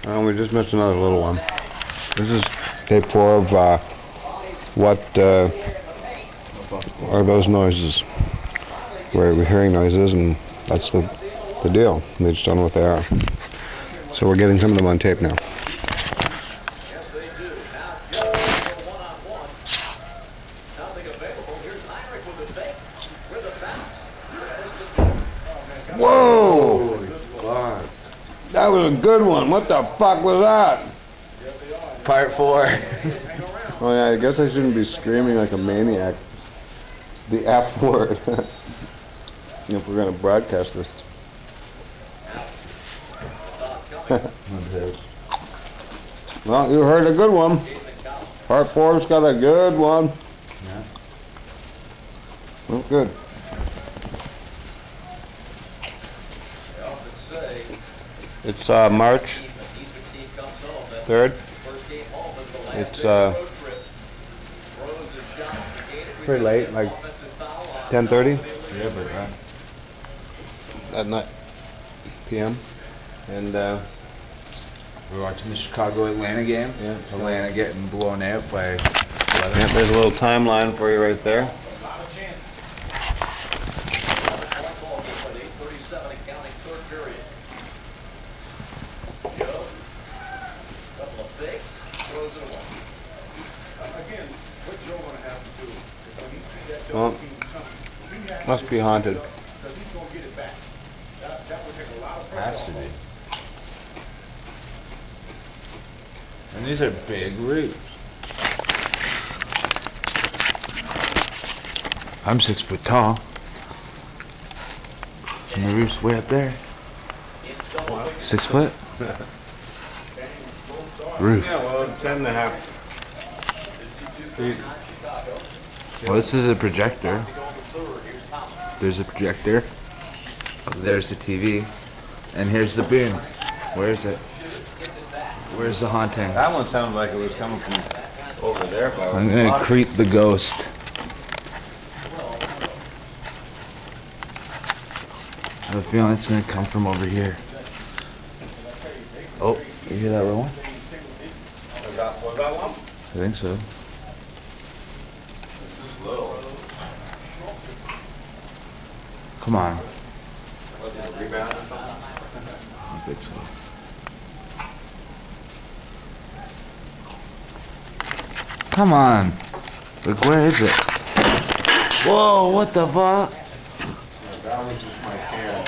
We just missed another little one. This is day 4 of what are those noises? We're hearing noises, and that's the deal. They just don't know what they are. So we're getting some of them on tape now. Whoa! That was a good one. What the fuck was that? Part 4. Oh yeah, I guess I shouldn't be screaming like a maniac. The F word. If we're going to broadcast this. Well, you heard a good one. Part 4's got a good one. Yeah. Well, good. It's March 3rd. It's pretty late, like 10:30. Yeah, but At night, p.m. And we're watching the Chicago-Atlanta game. Yeah. Atlanta getting blown out by 11. yeah, there's a little timeline for you right there. Well, must be haunted. Has to be. And these are big roofs. I'm 6 foot tall. And the roof's way up there. 6 foot? Roof. Yeah, well, 10.5 feet. Well, this is a projector. There's a projector. There's the TV. And here's the boom. Where is it? Where's the haunting? That one sounded like it was coming from over there. I'm gonna creep the ghost. I have a feeling it's gonna come from over here. Oh, you hear that little one? Was that one? I think so. Come on. Was it a rebound or something? I don't think so. Come on. Look, where is it? Whoa, what the fuck? That was just my camera.